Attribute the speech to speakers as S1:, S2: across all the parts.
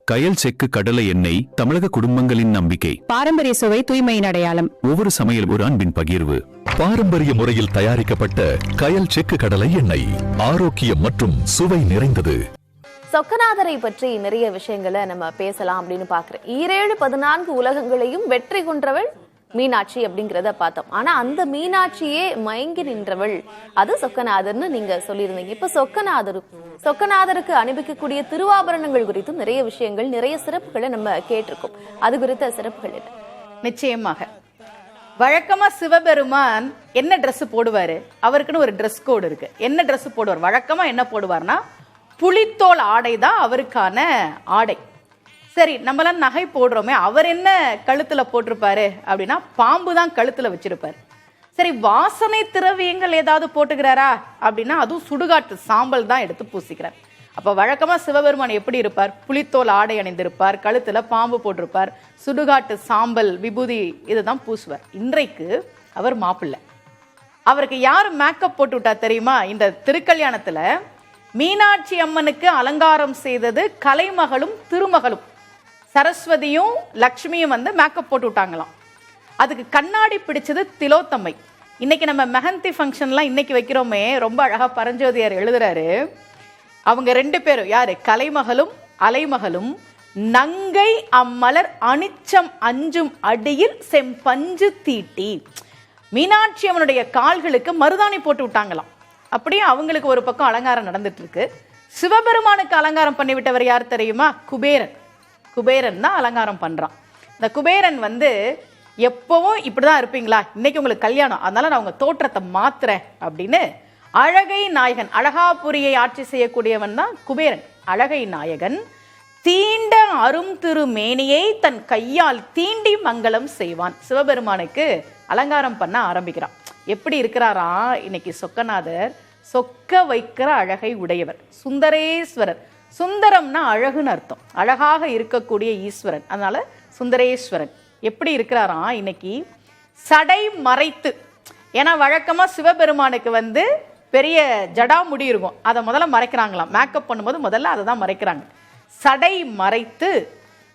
S1: கயல் செக்கு கடலை எண்ணெய் தமிழக குடும்பங்களின் நம்பிக்கை.
S2: பாரம்பரிய சுவை தூய்மையின் அடையாளம்.
S1: ஒவ்வொரு சமையல் ஒரு அன்பின் பகிர்வு.
S3: பாரம்பரிய முறையில் தயாரிக்கப்பட்ட கயல் செக்கு கடலை எண்ணெய் ஆரோக்கியம் மற்றும் சுவை நிறைந்தது.
S4: சொக்கநாதரை பற்றி நிறைய விஷயங்களை நம்ம பேசலாம் அப்படின்னு பாக்குறேன். 17-14 உலகங்களையும் வெற்றி கொன்றவள் மீனாட்சி அப்படிங்கிறத பார்த்தோம். ஆனா அந்த மீனாட்சியே மயங்கி நின்றவள் அது சொக்கநாதர்னு நீங்க சொல்லியிருந்தீங்க. இப்ப சொக்கநாதருக்கு அனுப்பிக்கக்கூடிய திருவாபரணங்கள் குறித்தும் நிறைய விஷயங்கள், நிறைய சிறப்புகளை நம்ம கேட்டிருக்கோம். அது குறித்த சிறப்புகள் என்ன?
S5: நிச்சயமாக வழக்கமா சிவபெருமான் என்ன ட்ரெஸ் போடுவாரு? அவருக்குன்னு ஒரு ட்ரெஸ் கோடு இருக்கு. என்ன ட்ரெஸ் போடுவார்? வழக்கமா என்ன போடுவார்னா புலித்தோல் ஆடை தான் அவருக்கான ஆடை. சரி, நம்மளாம் நகை போடுறோமே, அவர் என்ன கழுத்துல போட்டிருப்பாரு அப்படின்னா பாம்பு தான் கழுத்துல வச்சிருப்பாரு. சரி, வாசனை திரவியங்கள் ஏதாவது போட்டுக்கிறாரா அப்படின்னா அதுவும் சுடுகாட்டு சாம்பல் தான் எடுத்து பூசிக்கிறார். அப்ப வழக்கமா சிவபெருமான் எப்படி இருப்பார்? புலித்தோல் ஆடை அணிந்திருப்பார், கழுத்துல பாம்பு போட்டிருப்பார், சுடுகாட்டு சாம்பல் விபூதி இதுதான் பூசுவார். இன்றைக்கு அவர் மாப்பிள்ளை. அவருக்கு யார் மேக்கப் போட்டு விட்டா தெரியுமா? இந்த திருக்கல்யாணத்துல மீனாட்சி அம்மனுக்கு அலங்காரம் செய்தது கலைமகளும் திருமகளும் சரஸ்வதியும் லக்ஷ்மியும் வந்து மேக்கப் போட்டு விட்டாங்களாம். அதுக்கு கண்ணாடி பிடிச்சது திலோத்தம்மை. இன்னைக்கு நம்ம மெஹந்தி ஃபங்க்ஷன்லாம் இன்னைக்கு வைக்கிறோமே, ரொம்ப அழகா பரஞ்சோதியார் எழுதுறாரு. அவங்க 2 பேரும் யாரு? கலைமகளும் அலைமகளும் நங்கை அம்மலர் அனிச்சம் அஞ்சும் அடியில் செம்பஞ்சு தீட்டி. மீனாட்சி அம்மனுடைய கால்களுக்கு மருதாணி போட்டு விட்டாங்களாம். அப்படியே அவங்களுக்கு ஒரு பக்கம் அலங்காரம் நடந்துட்டு இருக்கு. சிவபெருமானுக்கு அலங்காரம் பண்ணிவிட்டவர் யார் தெரியுமா? குபேரன். குபேரன் தான் அலங்காரம் பண்றான். இந்த குபேரன் வந்து எப்பவும் இப்படிதான் இருப்பீங்களா, இன்னைக்கு உங்களுக்கு கல்யாணம், அதனால நான் உங்க தோற்றத்தை மாத்துறேன் அப்படின்னு அழகை நாயகன், அழகாபுரியை ஆட்சி செய்யக்கூடியவன் தான் குபேரன். அழகை நாயகன் தீண்ட அரும் திரு மேனியை தன் கையால் தீண்டி மங்களம் செய்வான். சிவபெருமானுக்கு அலங்காரம் பண்ண ஆரம்பிக்கிறான். எப்படி இருக்கிறாரா இன்னைக்கு சொக்கநாதர்? சொக்க வைக்கிற அழகை உடையவர், சுந்தரேஸ்வரர். சுந்தரம்னா அழகுன்னு அர்த்தம், அழகாக இருக்கக்கூடிய ஈஸ்வரன், அதனால சுந்தரேஸ்வரன். எப்படி இருக்கிறாரா இன்னைக்கு? சடை மறைத்து. ஏன்னா வழக்கமா சிவபெருமானுக்கு வந்து பெரிய ஜடா முடி இருக்கும், அதை முதல்ல மறைக்கிறாங்களாம். மேக்கப் பண்ணும்போது முதல்ல அதை தான் மறைக்கிறாங்க. சடை மறைத்து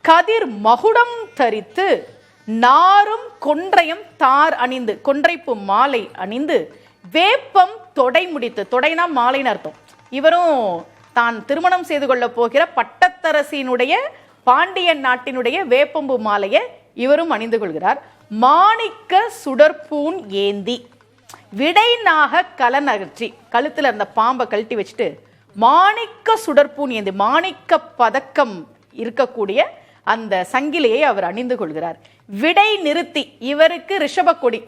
S5: கதிர் மகுடம் தரித்து நாரும் கொன்றையும் தார் அணிந்து, கொன்றைப்பு மாலை அணிந்து வேப்பம் தொடை முடித்து. தொடைனா மாலைன்னு அர்த்தம். இவரும் தான் திருமணம் செய்து கொள்ள போகிற பட்டத்தரசியினுடைய பாண்டியன் நாட்டினுடைய வேப்பம்பு மாலையை இவரும் அணிந்து கொள்கிறார். மாணிக்க சுடற்பூன் ஏந்தி விடைநாக கலநகற்றி, கழுத்துல அந்த பாம்பை கழட்டி வச்சுட்டு மாணிக்க சுடற்பூன் ஏந்தி, மாணிக்க பதக்கம் இருக்கக்கூடிய அந்த சங்கிலியை அவர் அணிந்து கொள்கிறார். விடை நிறுத்தி, இவருக்கு ரிஷப கொடி.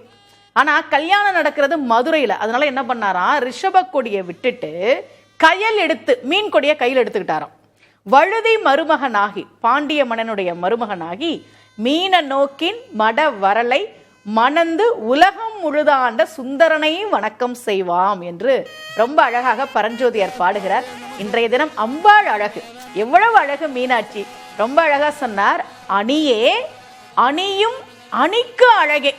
S5: ஆனா கல்யாணம் நடக்கிறது மதுரையில, அதனால என்ன பண்ணாரா, ரிஷப கொடியை விட்டுட்டு கயல் எடுத்து மீன் கொடியை கையில் எடுத்துக்கிட்டாராம். வழுதி மருமகனாகி, பாண்டிய மன்னனுடைய மருமகனாகி மீன நோக்கின் மட வரலை மணந்து உலகம் முழுதாண்ட சுந்தரனை வணக்கம் செய்வாம் என்று ரொம்ப அழகாக பரஞ்சோதியார் பாடுகிறார். இன்றைய தினம் அம்பாள் அழகு, எவ்வளவு அழகு மீனாட்சி! ரொம்ப அழகா சொன்னார். அணியே அணியும் அணிக்கு அழகே.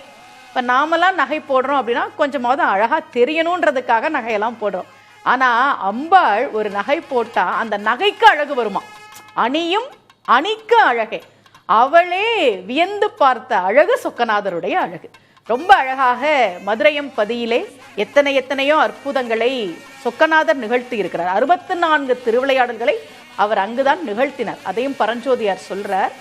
S5: இப்ப நாமெல்லாம் நகை போடுறோம் அப்படின்னா கொஞ்சமாவது அழகா தெரியணுன்றதுக்காக நகையெல்லாம் போடுறோம். ஆனா அம்பாள் ஒரு நகை போட்டா அந்த நகைக்கு அழகு வருமா? அணியும் அணிக்கு அழகே. அவளே வியந்து பார்த்த அழகு சொக்கநாதருடைய அழகு. ரொம்ப அழகாக மதுரையம் பதியிலே எத்தனையோ அற்புதங்களை சொக்கநாதர் நிகழ்த்தி இருக்கிறார். 64 திருவிளையாடல்களை அவர் அங்குதான் நிகழ்த்தினார். அதையும் பரஞ்சோதியார் சொல்றார்.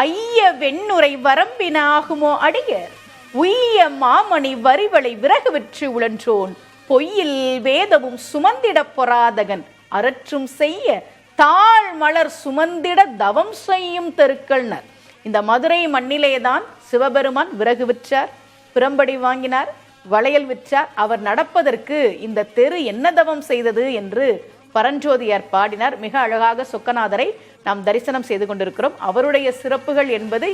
S5: ஐய வெண்ணுரை வரம்பினாகுமோ அடியர் உய்ய மாமணி வரிவளை விறகு விற்று உழன்றோன் பொய்யில் வேதமும் சுமந்திட பொறாதகன் அரற்றும் செய்ய தாழ் மலர் சுமந்திட தவம் செய்யும் தெருக்கள்னர். இந்த மதுரை மண்ணிலேதான் சிவபெருமான் விறகு விற்றார், பிரம்படி வாங்கினார், வளையல் விற்றார். அவர் நடப்பதற்கு இந்த தெரு என்ன தவம் செய்தது என்று பரஞ்சோதியார் பாடினார். மிக அழகாக சொக்கநாதரை நாம் தரிசனம் செய்து கொண்டிருக்கிறோம். அவருடைய சிறப்புகள் என்பது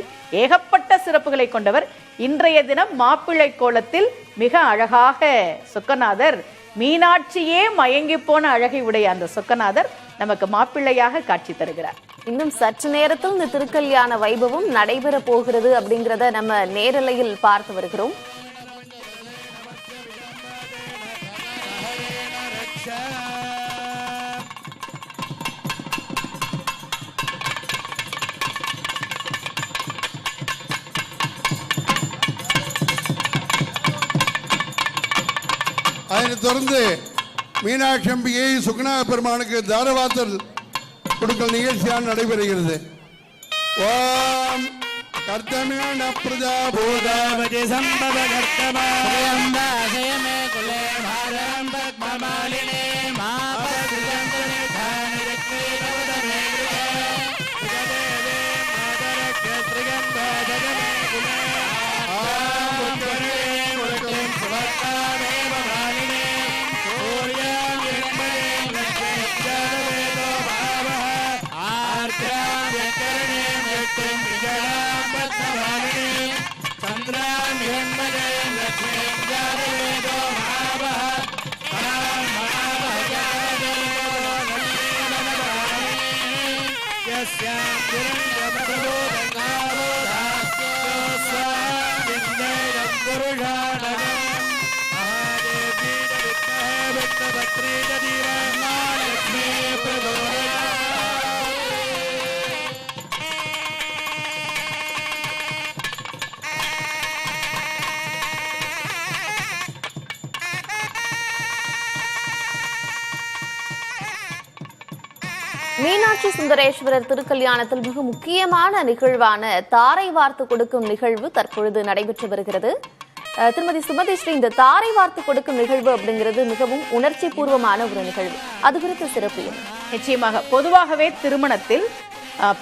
S5: ஏகப்பட்ட சிறப்புகளை கொண்டவர். இன்றைய தினம் மாப்பிள்ளை கோலத்தில் மிக அழகாக சொக்கநாதர், மீனாட்சியே மயங்கி போன அழகை உடைய அந்த சொக்கநாதர் நமக்கு மாப்பிள்ளையாக காட்சி தருகிறார்.
S4: இன்னும் சற்று நேரத்தில் இந்த திருக்கல்யாண வைபவம் நடைபெற போகிறது அப்படிங்கிறத நம்ம நேரலையில் பார்த்து வருகிறோம்.
S6: அதனைத் தொடர்ந்து மீனாட்சி அம்பிகை சுகுணா பெருமானுக்கு தாரவாத்தல் கொடுக்கல் நிகழ்ச்சியாக நடைபெறுகிறது. ஓம் கர்த்தமேன பிரஜாபூதாவதி சம்பத கர்த்தமாயமே குலே பாரம் பத்மமாலினே
S4: மீனாட்சி சுந்தரேஸ்வரர் திருக்கல்யாணத்தில் மிக முக்கியமான நிகழ்வான தாரை வார்த்து கொடுக்கும் நிகழ்வு தற்பொழுது நடைபெற்று வருகிறது. திருமதி சுமதி ஸ்ரீ, இந்த தாரை வார்த்து கொடுக்கும் நிகழ்வு அப்படிங்கிறது மிகவும் உணர்ச்சி பூர்வமான ஒரு நிகழ்வு. அது குறித்த சிறப்பு
S5: நிச்சயமாக பொதுவாகவே திருமணத்தில்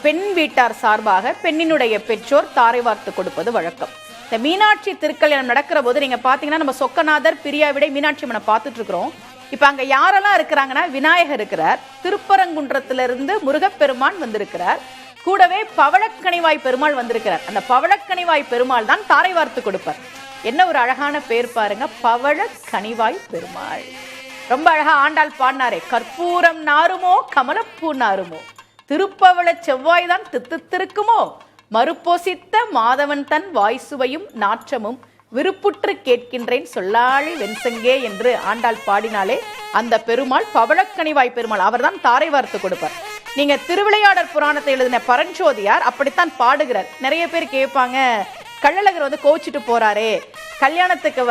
S5: பெண் வீட்டார் சார்பாக பெண்ணினுடைய பெற்றோர் தாரை வார்த்து கொடுப்பது வழக்கம். இந்த மீனாட்சி திருக்கல்யாணம் நடக்கிற போது நீங்க பாத்தீங்கன்னா நம்ம சொக்கநாதர், பிரியாவிடை, மீனாட்சி அம்மனை பார்த்துட்டு இருக்கிறோம். இப்ப அங்க யாரெல்லாம் இருக்கிறாங்கன்னா விநாயகர் இருக்கிறார், திருப்பரங்குன்றத்திலிருந்து முருகப்பெருமான் வந்திருக்கிறார், கூடவே பவழக்கணிவாய் பெருமாள் வந்திருக்கிறார். அந்த பவழக்கணிவாய் பெருமாள் தான் தாரை வார்த்து கொடுப்பார். என்ன ஒரு அழகான பேர் பாருங்க, பவழக்கணிவாய் பெருமாள். ரொம்ப அழகா ஆண்டாள் பாடினாரே, கற்பூரம் நாருமோ கமலப்பூ நாருமோ, திருப்பவள செவ்வாய் தான் தித்திருக்குமோ, மறுப்பொசித்த மாதவன் தன் வாய்சுவையும் நாற்றமும் விருப்புற்று கேட்கின்றேன் சொல்லாளி வெண்சங்கே என்று ஆண்டாள் பாடினாலே அந்த பெருமாள் பவழக்கணிவாய் பெருமாள். அவர் தான் தாரை வார்த்து கொடுப்பார். நீங்க திருவிளையாடற் புராணத்தை எழுதின பரஞ்சோதியார் அப்படித்தான் பாடுகிறார். நிறைய பேர் கேட்பாங்க, கள்ளழகர் கோவிச்சுட்டு போறாரே, கல்யாணத்துக்கு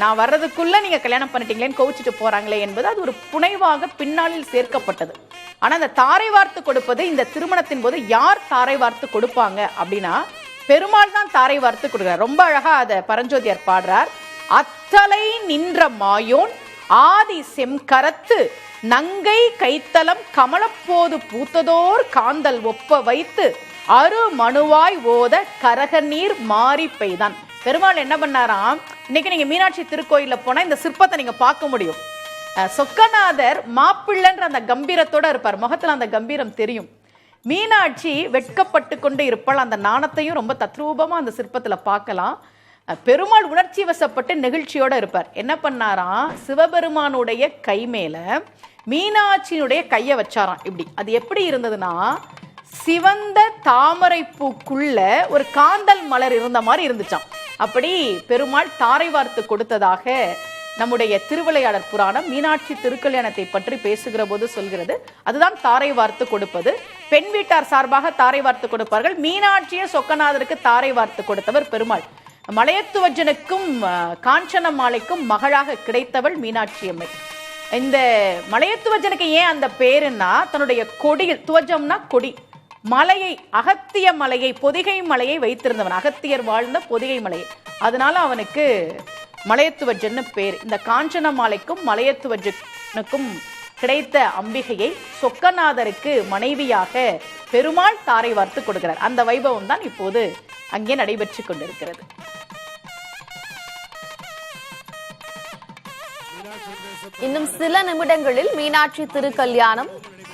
S5: நான் வர்றதுக்குள்ள நீங்க கல்யாணம் பண்ணிட்டீங்களேன்னு கோவிச்சுட்டு போறாங்களே என்பது அது ஒரு புனைவாக பின்னாளில் சேர்க்கப்பட்டது. ஆனா அந்த தாரை வார்த்து கொடுப்பது இந்த திருமணத்தின் போது யார் தாரை வார்த்து கொடுப்பாங்க அப்படின்னா பெருமாள் தான் தாரை வார்த்து கொடுக்கிறார். ரொம்ப அழகா அத பரஞ்சோதியார் பாடுறார். அத்தலை நின்ற மாயோன் ஆதி செம்கரத்து நங்கை கைத்தலம் கமலப்போது பூத்ததோர் காந்தல் ஒப்ப வைத்து அரு மனுவாய் ஓத கரக நீர் மாறி பெய்தான். பெருமாள் என்ன பண்ணாராம், இன்னைக்கு நீங்க மீனாட்சி திருக்கோயில போனா இந்த சிற்பத்தை நீங்க பார்க்க முடியும். சொக்கநாதர் மாப்பிள்ளன்ற அந்த கம்பீரத்தோட இருப்பார், முகத்துல அந்த கம்பீரம் தெரியும். மீனாட்சி வெட்கப்பட்டு கொண்டு இருப்பாள். அந்த நாணத்தையும் ரொம்ப தத்ரூபமா அந்த சிற்பத்துல பார்க்கலாம். பெருமாள் உணர்ச்சி வசப்பட்டு நெகிழ்ச்சியோட இருப்பார். என்ன பண்ணாராம், சிவபெருமானுடைய கை மேல மீனாட்சியினுடைய கையை வச்சாராம். இப்படி அது எப்படி இருந்ததுன்னா சிவந்த தாமரை பூக்குள்ள ஒரு காந்தல் மலர் இருந்த மாதிரி இருந்துச்சாம். அப்படி பெருமாள் தாரை வார்த்து கொடுத்ததாக நம்முடைய திருவிளையாடற் புராணம் மீனாட்சி திருக்கல்யாணத்தை பற்றி பேசுகிற போது சொல்கிறது. அதுதான் தாரை வார்த்து கொடுப்பது. பெண் வீட்டார் சார்பாக தாரை வார்த்து கொடுப்பார்கள். மீனாட்சியை சொக்கநாதருக்கு தாரை வார்த்து கொடுத்தவர் பெருமாள். மலையத்துவஜனுக்கும் காஞ்சன மாலைக்கும் மகளாக கிடைத்தவள் மீனாட்சி அம்மை. இந்த மலையத்துவஜனுக்கு ஏன் அந்த பேருன்னா தன்னுடைய கொடியில், துவஜம்னா கொடி, மலையை, அகத்திய மலையை, பொதிகை மலையை வைத்திருந்தவன், அகத்தியர் வாழ்ந்த பொதிகை மலையை, அதனால அவனுக்கு மலையத்துவஜன்னு பேர். இந்த காஞ்சன மாலைக்கும் மலையத்துவஜனுக்கும் கிடைத்த அம்பிகையை சொக்கநாதருக்கு மனைவியாக பெருமாள் தாரை வார்த்து கொடுக்கிறார். அந்த வைபவம் தான் இப்போது அங்கே நடைபெற்று கொண்டிருக்கிறது.
S4: இன்னும் சில நிமிடங்களில் மீனாட்சி திருக்கல்யாணம்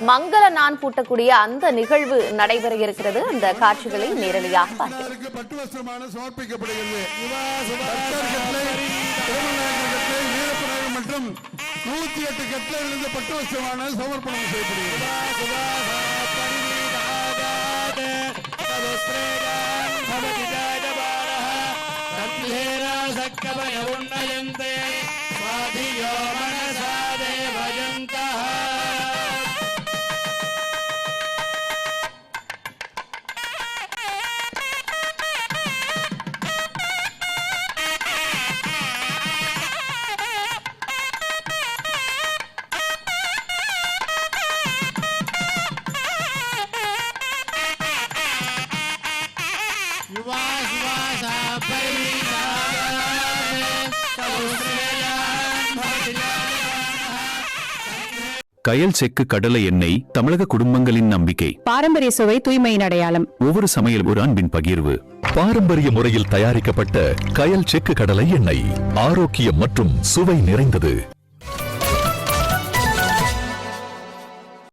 S4: மங்கள நான் பூட்டக்கூடிய அந்த நிகழ்வு நடைபெற இருக்கிறது. அந்த காட்சிகளை நேரடியாக பார்க்கிறோம்.
S6: பட்டு வஸ்திரமான சமர்ப்பிக்கப்படுகிறது மற்றும் 108 கட்டளைகளிலிருந்து பட்டு வஸ்திரமான சமர்ப்பணம் செய்யப்படுகிறது.
S1: கயல் செக்கு கடலை எண்ணெய் தமிழக குடும்பங்களின் நம்பிக்கை.
S2: பாரம்பரிய சுவை தூய்மையின் அடையாளம்.
S1: ஒவ்வொரு சமையல் ஒரு அன்பின் பகிர்வு.
S3: பாரம்பரிய முறையில் தயாரிக்கப்பட்ட கயல் செக்கு கடலை எண்ணெய் ஆரோக்கியம் மற்றும் சுவை நிறைந்தது.